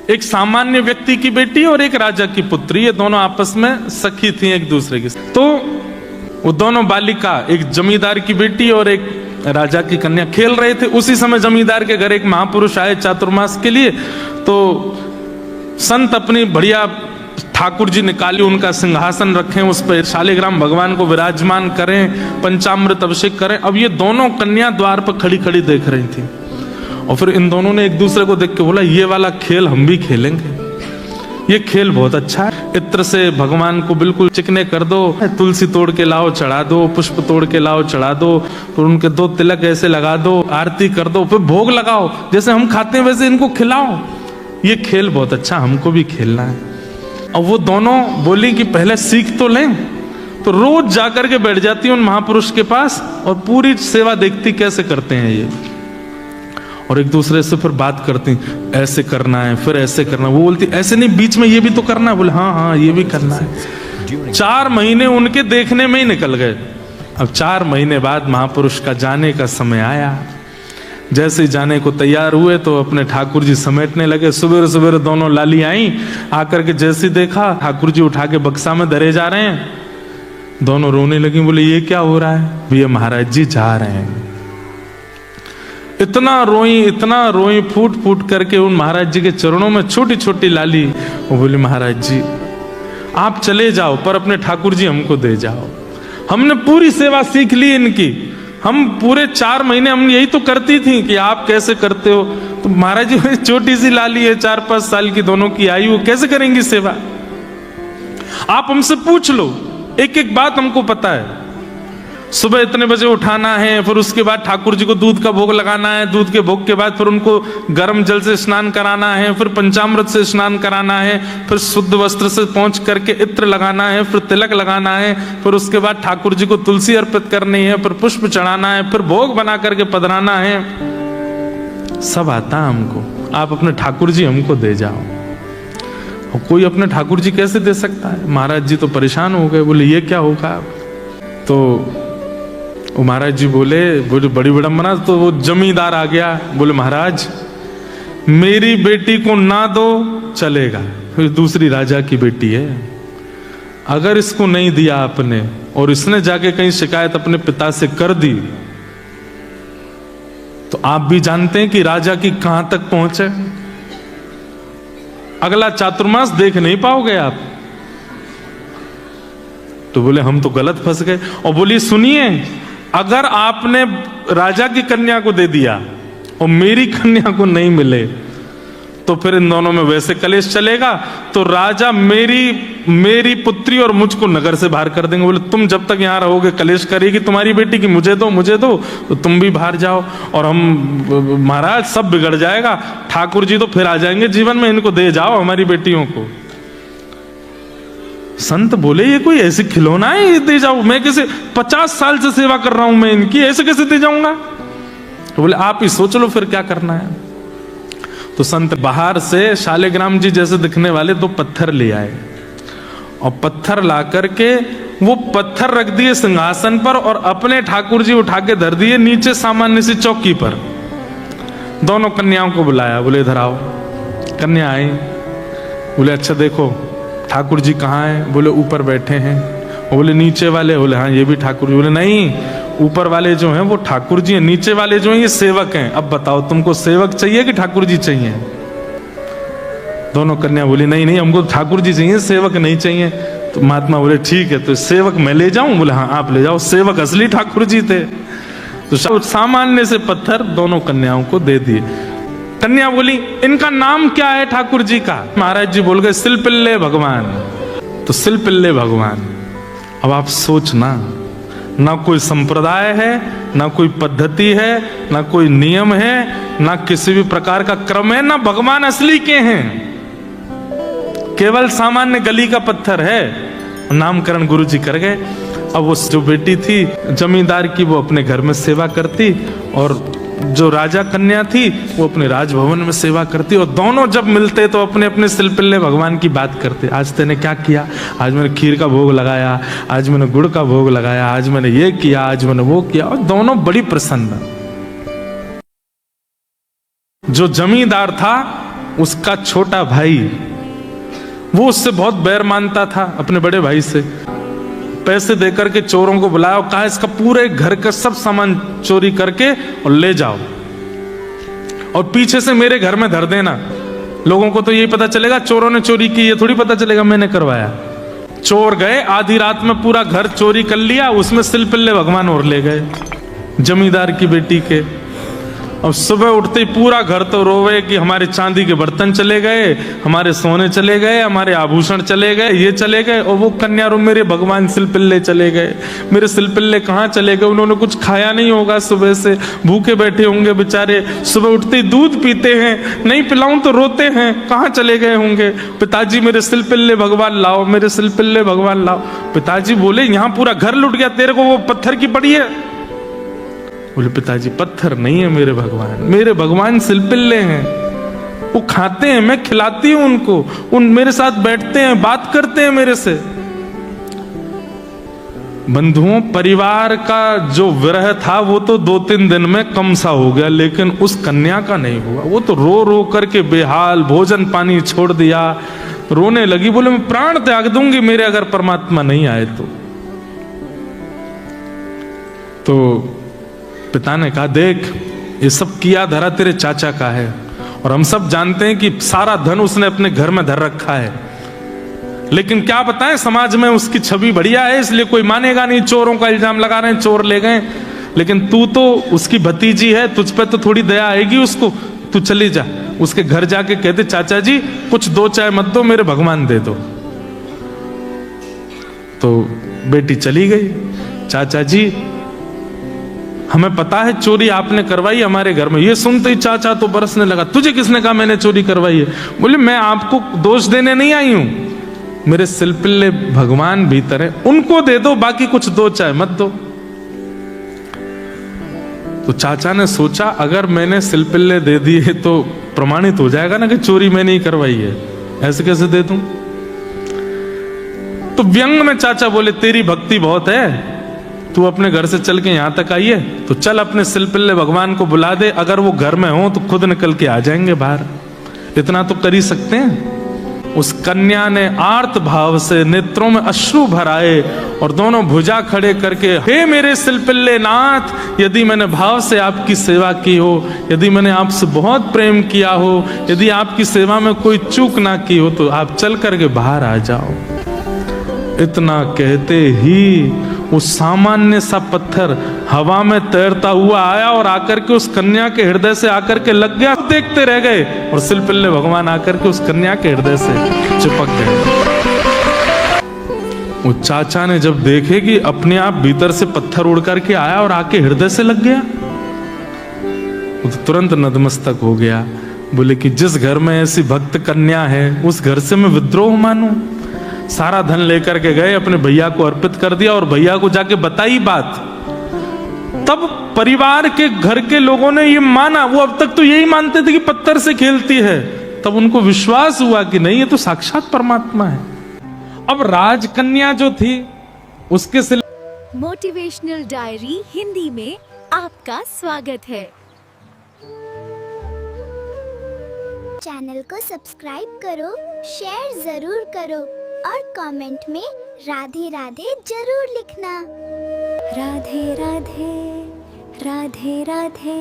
एक सामान्य व्यक्ति की बेटी और एक राजा की पुत्री, ये दोनों आपस में सखी थी एक दूसरे की। तो वो दोनों बालिका, एक जमींदार की बेटी और एक राजा की कन्या, खेल रहे थे। उसी समय जमींदार के घर एक महापुरुष आए चातुर्मास के लिए। तो संत अपनी बढ़िया ठाकुर जी निकाली, उनका सिंहासन रखें, उस पर शालिग्राम भगवान को विराजमान करें, पंचामृत अभिषेक करें। अब ये दोनों कन्या द्वार पर खड़ी खड़ी देख रही थी। और फिर इन दोनों ने एक दूसरे को देख के बोला, ये वाला खेल हम भी खेलेंगे, ये खेल बहुत अच्छा है। इत्र से भगवान को बिल्कुल चिकने कर दो, तुलसी तोड़ के लाओ चढ़ा दो, पुष्प तोड़ के लाओ चढ़ा दो, फिर उनके 2 तिलक ऐसे लगा दो, आरती कर दो, फिर भोग लगाओ, जैसे हम खाते हैं वैसे इनको खिलाओ। ये खेल बहुत अच्छा, हमको भी खेलना है। अब वो दोनों बोली कि पहले सीख तो लें। तो रोज जाकर के बैठ जाती उन महापुरुष के पास और पूरी सेवा देखती कैसे करते हैं ये, और एक दूसरे से फिर बात करती, ऐसे करना है, फिर ऐसे करना। वो बोलती ऐसे नहीं, बीच में ये भी तो करना है। बोले हाँ हाँ ये भी करना है। 4 महीने उनके देखने में ही निकल गए। अब 4 महीने बाद महापुरुष का जाने का समय आया। जैसे ही जाने को तैयार हुए तो अपने ठाकुर जी समेटने लगे। सवेरे सवेरे दोनों लाली आई, आकर के जैसे देखा ठाकुर जी उठा के बक्सा में धरे जा रहे हैं। दोनों रोने लगी, बोले ये क्या हो रहा है? भैया महाराज जी जा रहे हैं। इतना रोई फूट फूट करके उन महाराज जी के चरणों में छोटी छोटी लाली। वो बोली महाराज जी आप चले जाओ, पर अपने ठाकुर जी हमको दे जाओ। हमने पूरी सेवा सीख ली इनकी, हम पूरे 4 महीने हम यही तो करती थी कि आप कैसे करते हो। तो महाराज जी छोटी सी लाली है, 4-5 साल की दोनों की आयु, कैसे करेंगी सेवा? आप हमसे पूछ लो, एक एक बात हमको पता है। सुबह इतने बजे उठाना है, फिर उसके बाद ठाकुर जी को दूध का भोग लगाना है, दूध के भोग के बाद फिर उनको गर्म जल से स्नान कराना है, फिर पंचामृत से स्नान कराना है, फिर शुद्ध वस्त्र से पहुंच करके इत्र लगाना है, फिर तिलक लगाना है, फिर उसके बाद ठाकुर जी को तुलसी अर्पित करनी है, फिर पुष्प चढ़ाना है, फिर भोग बना करके पधराना है। सब आता है हमको, आप अपने ठाकुर जी हमको दे जाओ। और कोई अपने ठाकुर जी कैसे दे सकता है? महाराज जी तो परेशान हो गए, बोले ये क्या होगा? तो वो महाराज जी बोले बड़ी विडंबना। तो वो जमींदार आ गया, बोले महाराज मेरी बेटी को ना दो चलेगा, फिर दूसरी राजा की बेटी है, अगर इसको नहीं दिया आपने और इसने जाके कहीं शिकायत अपने पिता से कर दी तो आप भी जानते हैं कि राजा की कहां तक पहुंचे। अगला चातुर्मास देख नहीं पाओगे आप। तो बोले हम तो गलत फंस गए। और बोली सुनिए, अगर आपने राजा की कन्या को दे दिया और मेरी कन्या को नहीं मिले तो फिर इन दोनों में वैसे कलेश चलेगा। तो राजा मेरी पुत्री और मुझको नगर से बाहर कर देंगे। बोले तुम जब तक यहां रहोगे कलेश करेगी तुम्हारी बेटी की, मुझे दो तो तुम भी बाहर जाओ और हम महाराज सब बिगड़ जाएगा। ठाकुर जी तो फिर आ जाएंगे जीवन में, इनको दे जाओ हमारी बेटियों को। संत बोले ये कोई ऐसे खिलौना है ये दे जाओ? मैं कैसे 50 साल से सेवा कर रहा हूं मैं इनकी, ऐसे कैसे दे जाऊंगा? तो बोले आप ही सोच लो फिर क्या करना है। तो संत बाहर से शालिग्राम जी जैसे दिखने वाले 2 पत्थर ले आए और पत्थर ला करके वो पत्थर रख दिए सिंहासन पर और अपने ठाकुर जी उठा के धर दिए नीचे सामान्य सी चौकी पर। दोनों कन्याओं को बुलाया, बोले इधर आओ। कन्या आई, बोले अच्छा देखो ठाकुर जी कहाँ हैं? बोले ऊपर बैठे हैं। बोले नीचे वाले? बोले हाँ ये भी ठाकुर जी। बोले नहीं, ऊपर वाले जो हैं वो ठाकुर जी हैं, नीचे वाले जो हैं ये सेवक हैं। अब बताओ तुमको सेवक चाहिए कि ठाकुर जी चाहिए? दोनों कन्या बोली नहीं हमको ठाकुर जी चाहिए, सेवक नहीं चाहिए। तो महात्मा बोले ठीक है, तो सेवक मैं ले जाऊं? बोले हाँ आप ले जाओ, सेवक असली ठाकुर जी थे। तो सामान्य से पत्थर दोनों कन्याओं को दे दिए। कन्या बोली इनका नाम क्या है ठाकुर जी का? महाराज जी बोल गए सिलपिल्ले भगवान। तो सिलपिल्ले भगवान। अब आप सोचना, ना कोई संप्रदाय है, ना कोई पद्धति है, ना कोई नियम है, ना किसी भी प्रकार का क्रम है, ना भगवान असली के हैं, केवल सामान्य गली का पत्थर है। नामकरण गुरु जी कर गए। अब वो जो बेटी थी जमींदार की वो अपने घर में सेवा करती और जो राजा कन्या थी वो अपने राजभवन में सेवा करती। और दोनों जब मिलते तो अपने अपने सिलपिल्ले भगवान की बात करते। आज तेने क्या किया? आज मैंने खीर का भोग लगाया, आज मैंने गुड़ का भोग लगाया, आज मैंने ये किया, आज मैंने वो किया। और दोनों बड़ी प्रसन्न। जो जमींदार था उसका छोटा भाई, वो उससे बहुत बैर मानता था अपने बड़े भाई से। पैसे देकर के चोरों को बुलाया और कहा इसका पूरे घर का सब सामान चोरी करके और ले जाओ और पीछे से मेरे घर में धर देना। लोगों को तो यही पता चलेगा चोरों ने चोरी की, ये थोड़ी पता चलेगा मैंने करवाया। चोर गए, आधी रात में पूरा घर चोरी कर लिया, उसमें सिलपिल्ले भगवान और ले गए जमींदार की बेटी के। अब सुबह उठते ही पूरा घर तो रोवे कि हमारे चांदी के बर्तन चले गए, हमारे सोने चले गए, हमारे आभूषण चले गए, ये चले गए। और वो कन्या रो मेरे भगवान सिलपिल्ले चले गए, मेरे सिलपिल्ले कहाँ चले गए? उन्होंने कुछ खाया नहीं होगा, सुबह से भूखे बैठे होंगे बेचारे, सुबह उठते ही दूध पीते हैं, नहीं पिलाऊं तो रोते हैं, कहाँ चले गए होंगे? पिताजी मेरे सिलपिल्ले भगवान लाओ, मेरे सिलपिल्ले भगवान लाओ। पिताजी बोले यहाँ पूरा घर लुट गया, तेरे को वो पत्थर की पड़ी है? बोले पिताजी पत्थर नहीं है मेरे भगवान सिलपिल्ले हैं, वो खाते हैं, मैं खिलाती हूं उनको, उन मेरे साथ बैठते हैं, बात करते हैं मेरे से। बंधुओं, परिवार का जो विरह था वो तो 2-3 दिन में कम सा हो गया, लेकिन उस कन्या का नहीं हुआ। वो तो रो रो करके बेहाल, भोजन पानी छोड़ दिया, रोने लगी, बोले मैं प्राण त्याग दूंगी मेरे अगर परमात्मा नहीं आए तो पिता ने कहा देख, ये सब किया धरा तेरे चाचा का है और हम सब जानते हैं कि सारा धन उसने अपने घर में धर रखा है, लेकिन क्या बताएं समाज में उसकी छवि बढ़िया है इसलिए कोई मानेगा नहीं, चोरों का इल्जाम लगा रहे हैं, चोर ले गए। लेकिन तू तो उसकी भतीजी है, तुझ पे तो थोड़ी दया आएगी उसको, तू चली जा उसके घर जाके कहते चाचा जी कुछ 2 चाय मत दो, मेरे भगवान दे दो। तो बेटी चली गई, चाचा जी हमें पता है चोरी आपने करवाई हमारे घर में। ये सुनते ही चाचा तो बरसने लगा, तुझे किसने कहा मैंने चोरी करवाई है? बोले मैं आपको दोष देने नहीं आई हूं, मेरे सिलपिल्ले भगवान भीतर है, उनको दे दो, बाकी कुछ 2 चाय मत दो। तो चाचा ने सोचा अगर मैंने सिलपिल्ले दे दिए तो प्रमाणित हो जाएगा ना कि चोरी मैंने ही करवाई है, ऐसे कैसे दे दूं? तो व्यंग में चाचा बोले तेरी भक्ति बहुत है, तू अपने घर से चल के यहां तक आई है तो चल अपने सिलपिल्ले भगवान को बुला दे, अगर वो घर में हो तो खुद निकल के आ जाएंगे बाहर, इतना तो कर ही सकते हैं। उस कन्या ने आर्त भाव से नेत्रों में अश्रु भराए और दोनों भुजा खड़े करके हे मेरे सिलपिल्ले नाथ, यदि मैंने भाव से आपकी सेवा की हो, यदि मैंने आपसे बहुत प्रेम किया हो, यदि आपकी सेवा में कोई चूक ना की हो तो आप चल करके बाहर आ जाओ। इतना कहते ही वो सामान्य सा पत्थर हवा में तैरता हुआ आया और आकर के उस कन्या के हृदय से आकर के लग गया। देखते रह गए और सिलपिल्ले भगवान आकर के उस कन्या के हृदय से चिपक गए। वो चाचा ने जब देखे कि अपने आप भीतर से पत्थर उड़ करके आया और आके हृदय से लग गया, वो तो तुरंत नतमस्तक हो गया। बोले कि जिस घर में ऐसी भक्त कन्या है उस घर से मैं विद्रोह मानूं? सारा धन लेकर के गए, अपने भैया को अर्पित कर दिया और भैया को जाके बताई बात। तब परिवार के घर के लोगों ने ये माना, वो अब तक तो यही मानते थे कि पत्थर से खेलती है, तब उनको विश्वास हुआ कि नहीं ये तो साक्षात परमात्मा है। अब राजकन्या जो थी उसके मोटिवेशनल डायरी हिंदी में आपका स्वागत है। चैनल को सब्सक्राइब करो, शेयर जरूर करो और कमेंट में राधे राधे जरूर लिखना। राधे राधे राधे राधे।